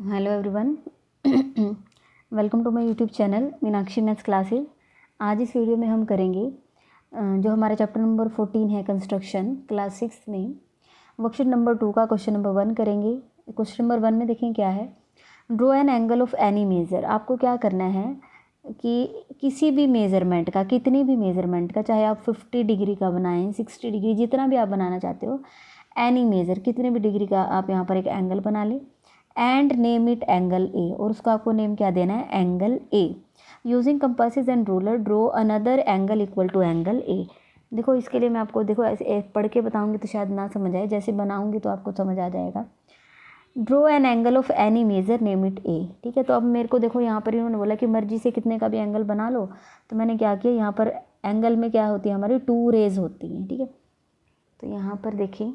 Hello everyone. Welcome to my YouTube channel Meenakshi maths classes. आज इस video में हम करेंगे जो हमारा चैप्टर नंबर 14 है कंस्ट्रक्शन क्लास 6 में वर्कशीट नंबर 2 का क्वेश्चन नंबर 1 करेंगे। क्वेश्चन नंबर 1 में देखें क्या है, draw an angle of any measure. आपको क्या करना है कि किसी भी मेज़रमेंट का, कितनी भी मेज़रमेंट का, चाहे आप 50 डिग्री का बनाएं, 60 डिग्री, जितना भी आप बनाना चाहते हो, एनी मेज़र, कितने भी डिग्री का आप यहाँ पर एक एंगल बना लें and name it angle A. और उसको आपको नेम क्या देना है, angle A. Using compasses and ruler draw another angle equal to angle A. देखो इसके लिए मैं आपको ऐसे पढ़ के बताऊंगी तो शायद ना समझ आए, जैसे बनाऊंगी तो आपको समझ आ जाएगा। Draw an angle of any measure name it A. ठीक है, तो अब मेरे को देखो यहाँ पर इन्होंने बोला कि मर्जी से कितने का भी एंगल बना लो, तो मैंने क्या किया, यहाँ पर एंगल में क्या होती है, हमारी 2 रेज होती हैं। ठीक है, तो यहाँ पर देखिए,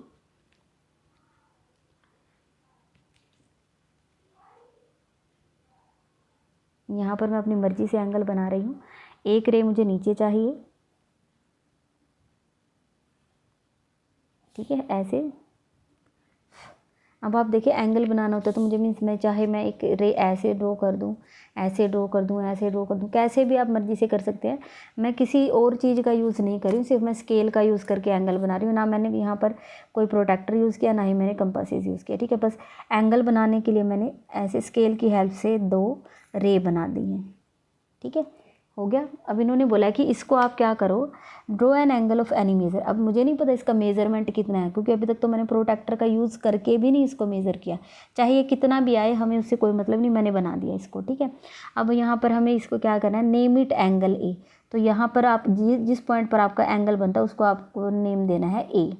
यहाँ पर मैं अपनी मर्ज़ी से एंगल बना रही हूँ। एक रे मुझे नीचे चाहिए, ठीक है, ऐसे। अब आप देखिए एंगल बनाना होता है तो मुझे मीन्स मैं एक रे ऐसे ड्रॉ कर दूँ, ऐसे ड्रॉ कर दूँ, ऐसे ड्रॉ कर दूँ, कैसे भी आप मर्ज़ी से कर सकते हैं। मैं किसी और चीज़ का यूज़ नहीं कर रही हूँ, सिर्फ मैं स्केल का यूज़ करके एंगल बना रही हूँ। ना मैंने यहाँ पर कोई प्रोटेक्टर यूज़ किया, ना ही मैंने कंपासेस यूज़ किया। ठीक है, बस एंगल बनाने के लिए मैंने ऐसे स्केल की हेल्प से 2 रे बना दी हैं। ठीक है, हो गया। अब इन्होंने बोला है कि इसको आप क्या करो, draw an angle of any measure. अब मुझे नहीं पता इसका मेज़रमेंट कितना है, क्योंकि अभी तक तो मैंने प्रोटेक्टर का यूज़ करके भी नहीं इसको मेज़र किया। चाहे ये कितना भी आए, हमें उससे कोई मतलब नहीं, मैंने बना दिया इसको। ठीक है, अब यहाँ पर हमें इसको क्या करना है, नेम इट एंगल ए। तो यहाँ पर आप जिस पॉइंट पर आपका एंगल बनता है उसको आपको नेम देना है ए।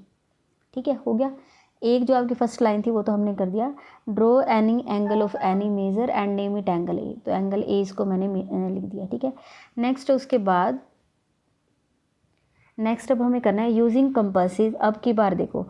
ठीक है, हो गया। एक जो आपकी फर्स्ट लाइन थी वो तो हमने कर दिया, draw any angle of any measure and name it angle A. तो एंगल ए इसको मैंने लिख दिया। ठीक है, नेक्स्ट उसके बाद नेक्स्ट अब हमें करना है यूजिंग कंपासेस। अब की बार देखो,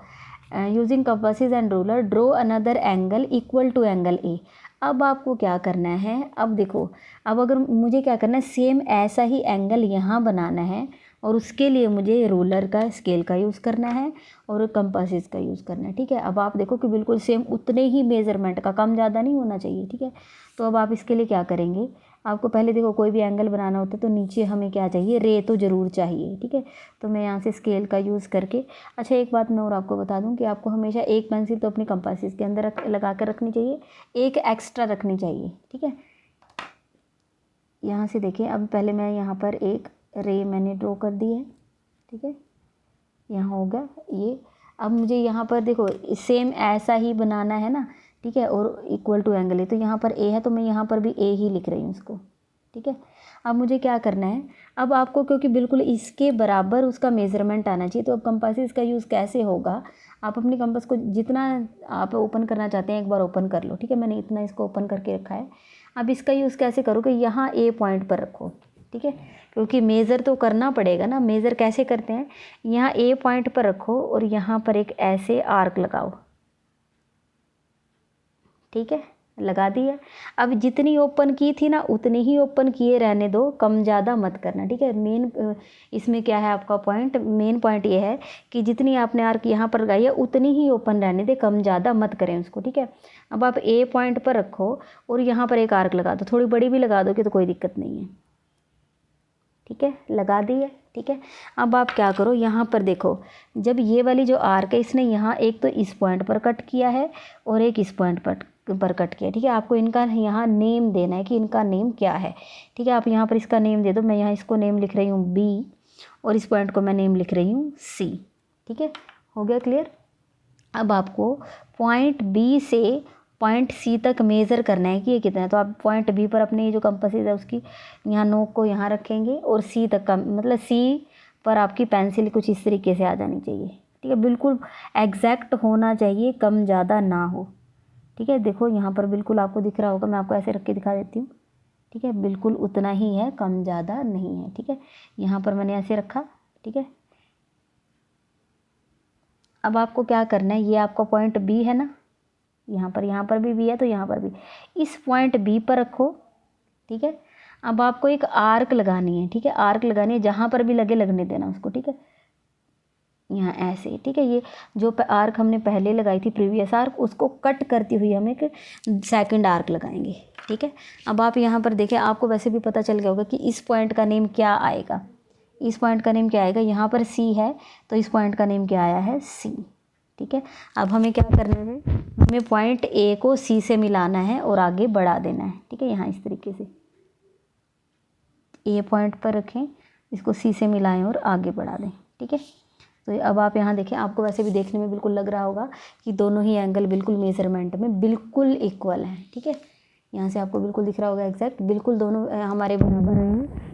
using compasses and ruler draw another angle equal to angle A. अब आपको क्या करना है, अब देखो, अब अगर मुझे क्या करना है, सेम ऐसा ही एंगल यहाँ बनाना है, और उसके लिए मुझे रूलर का, स्केल का यूज़ करना है और कंपासेस का यूज़ करना है। ठीक है, अब आप देखो कि बिल्कुल सेम उतने ही मेज़रमेंट का, कम ज़्यादा नहीं होना चाहिए। ठीक है, तो अब आप इसके लिए क्या करेंगे, आपको पहले देखो कोई भी एंगल बनाना होता है तो नीचे हमें क्या चाहिए, रे तो ज़रूर चाहिए। ठीक है, तो मैं यहाँ से स्केल का यूज़ करके, अच्छा एक बात मैं और आपको बता दूँ कि आपको हमेशा एक पेंसिल तो अपनी कंपासेस के अंदर लगा कर रखनी चाहिए, एक एक्स्ट्रा रखनी चाहिए। ठीक है, यहाँ से देखिए, अब पहले मैं यहाँ पर एक रे मैंने ड्रॉ कर दी है। ठीक है, यहाँ होगा ये। अब मुझे यहाँ पर देखो सेम ऐसा ही बनाना है ना। ठीक है, और इक्वल टू एंगल है, तो यहाँ पर ए है तो मैं यहाँ पर भी ए ही लिख रही हूँ इसको। ठीक है, अब मुझे क्या करना है, अब आपको क्योंकि बिल्कुल इसके बराबर उसका मेज़रमेंट आना चाहिए, तो अब कंपासेस का यूज़ कैसे होगा, आप अपनी कंपास को जितना आप ओपन करना चाहते हैं एक बार ओपन कर लो। ठीक है, मैंने इतना इसको ओपन करके रखा है। अब इसका यूज़ कैसे करो कि यहाँ ए पॉइंट पर रखो। ठीक है, क्योंकि मेज़र तो करना पड़ेगा ना। मेज़र कैसे करते हैं, यहाँ ए पॉइंट पर रखो और यहाँ पर एक ऐसे आर्क लगाओ। ठीक है, लगा दी है। अब जितनी ओपन की थी ना उतनी ही ओपन किए रहने दो, कम ज़्यादा मत करना। ठीक है, मेन इसमें क्या है आपका पॉइंट, मेन पॉइंट ये है कि जितनी आपने आर्क यहाँ पर लगाई है उतनी ही ओपन रहने दे, कम ज़्यादा मत करें उसको। ठीक है, अब आप ए पॉइंट पर रखो और यहाँ पर एक आर्क लगा दो, थोड़ी बड़ी भी लगा दो कि तो कोई दिक्कत नहीं है। ठीक है, लगा दी है। ठीक है, अब आप क्या करो, यहाँ पर देखो, जब ये वाली जो आर्क है इसने यहाँ एक तो इस पॉइंट पर कट किया है और एक इस पॉइंट पर कट किया। ठीक है, आपको इनका यहाँ नेम देना है कि इनका नेम क्या है। ठीक है, आप यहाँ पर इसका नेम दे दो। मैं यहाँ इसको नेम लिख रही हूँ बी और इस पॉइंट को मैं नेम लिख रही हूँ सी। ठीक है, हो गया क्लियर। अब आपको पॉइंट बी से पॉइंट सी तक मेज़र करना है कि ये कितना है। तो आप पॉइंट बी पर अपने जो कंपासेस है उसकी यहाँ नोक को यहाँ रखेंगे और सी तक का, मतलब सी पर आपकी पेंसिल कुछ इस तरीके से आ जानी चाहिए। ठीक है, बिल्कुल एग्जैक्ट होना चाहिए, कम ज़्यादा ना हो। ठीक है, देखो यहाँ पर बिल्कुल आपको दिख रहा होगा, मैं आपको ऐसे रख के दिखा देती हूँ। ठीक है, बिल्कुल उतना ही है, कम ज़्यादा नहीं है। ठीक है, यहाँ पर मैंने ऐसे रखा। ठीक है, अब आपको क्या करना है, ये आपका पॉइंट बी है ना, यहाँ पर भी बी है तो यहाँ पर भी, इस पॉइंट बी पर रखो। ठीक है, अब आपको एक आर्क लगानी है। ठीक है, आर्क लगानी है, जहाँ पर भी लगे लगने देना उसको। ठीक है, यहाँ ऐसे, ठीक है। ये जो आर्क हमने पहले लगाई थी प्रीवियस आर्क, उसको कट करती हुई हम एक सेकंड आर्क लगाएंगे, ठीक है। अब आप यहाँ पर देखें, आपको वैसे भी पता चल गया होगा कि इस पॉइंट का नेम क्या आएगा। इस पॉइंट का नेम क्या आएगा, यहाँ पर सी है तो इस पॉइंट का नेम क्या आया है, सी, ठीक है। अब हमें क्या करना है, हमें पॉइंट ए को सी से मिलाना है और आगे बढ़ा देना है, ठीक है। यहाँ इस तरीके से ए पॉइंट पर रखें, इसको सी से मिलाएं और आगे बढ़ा दें, ठीक है। तो अब आप यहाँ देखें, आपको वैसे भी देखने में बिल्कुल लग रहा होगा कि दोनों ही एंगल बिल्कुल मेजरमेंट में बिल्कुल इक्वल हैं, ठीक है। यहाँ से आपको बिल्कुल दिख रहा होगा एग्जैक्ट, बिल्कुल दोनों हमारे बराबर हैं।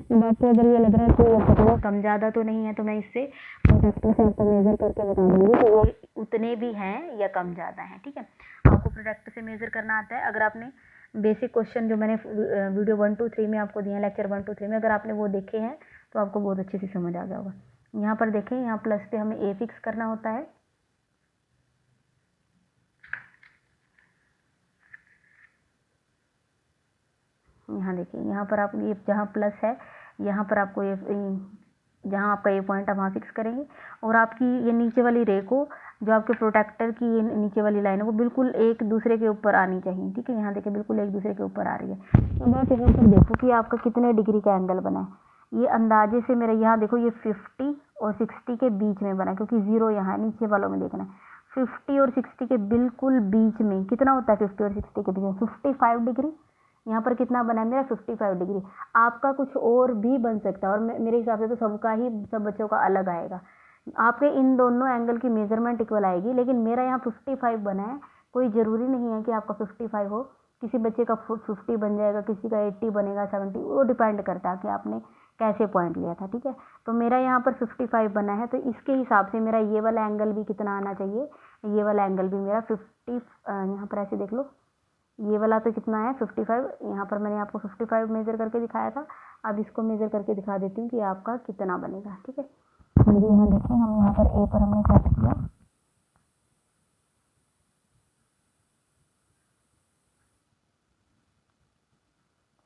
अब आपको अगर ये लग रहा है कि वो कम ज़्यादा तो नहीं है, तो मैं इससे प्रोडक्टर से आपको मेज़र करके बता दूँगी कि वो उतने भी हैं या कम ज़्यादा हैं, ठीक है। आपको प्रोडक्टर से मेज़र करना आता है। अगर आपने बेसिक क्वेश्चन जो मैंने वीडियो 1 2 3 में आपको दिए हैं, लेक्चर 1 2 3 में, अगर आपने वो देखे हैं तो आपको बहुत अच्छे से समझ आ गया होगा। यहाँ पर देखें, यहाँ प्लस पे हमें ए फिक्स करना होता है, यहाँ देखिए, यहाँ पर आप ये जहाँ प्लस है, यहाँ पर आपको ये जहाँ आपका ये पॉइंट आप वहाँ फिक्स करेंगे। और आपकी ये नीचे वाली रे को, जो आपके प्रोटेक्टर की ये नीचे वाली लाइन है, वो बिल्कुल एक दूसरे के ऊपर आनी चाहिए, ठीक है। यहाँ देखिए बिल्कुल एक दूसरे के ऊपर आ रही है। अब आप यहाँ पर देखो कि आपका कितने डिग्री का एंगल बना है। ये अंदाजे से मेरा यहाँ देखो, ये 50 और 60 के बीच में बना है, क्योंकि ज़ीरो यहाँ है, नीचे वालों में देखना है। 50 और 60 के बिल्कुल बीच में कितना होता है, 50 और 60 के बीच में 55 डिग्री। यहाँ पर कितना बना है मेरा, 55 डिग्री। आपका कुछ और भी बन सकता है, और मेरे हिसाब से तो सबका ही, सब बच्चों का अलग आएगा। आपके इन दोनों एंगल की मेजरमेंट इक्वल आएगी, लेकिन मेरा यहाँ 55 बना है। कोई ज़रूरी नहीं है कि आपका 55 हो, किसी बच्चे का 50 बन जाएगा, किसी का 80 बनेगा, 70, वो डिपेंड करता है कि आपने कैसे पॉइंट लिया था, ठीक है। तो मेरा यहाँ पर 55 बना है, तो इसके हिसाब से मेरा ये वाला एंगल भी कितना आना चाहिए, ये वाला एंगल भी मेरा 50, यहाँ पर ऐसे देख लो, ये वाला तो कितना है 55। यहाँ पर मैंने आपको 55 मेज़र करके दिखाया था। अब इसको मेज़र करके दिखा देती हूँ कि आपका कितना बनेगा, ठीक है। हम यहाँ देखें, हम यहाँ पर ए पर हमने सेट किया,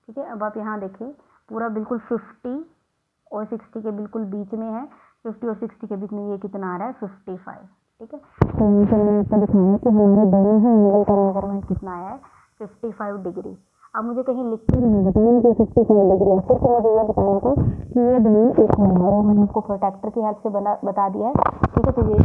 ठीक है। अब आप यहाँ देखिए, पूरा बिल्कुल 50 और 60 के बिल्कुल बीच में है। 50 और 60 के बीच में ये कितना आ रहा है, 55, ठीक है। तो मैंने आपको दिखाया कि हमारे दोनों ही एंगल का मेजरमेंट कितना आया है, 55 डिग्री। अब मुझे कहीं लिख के नहीं बताना कि 55 डिग्री है, सिर्फ मुझे ये बताना था कि ये दोनों इक्वल है, और मैंने आपको प्रोटेक्टर की हेल्प से बता दिया है, ठीक है। तो ये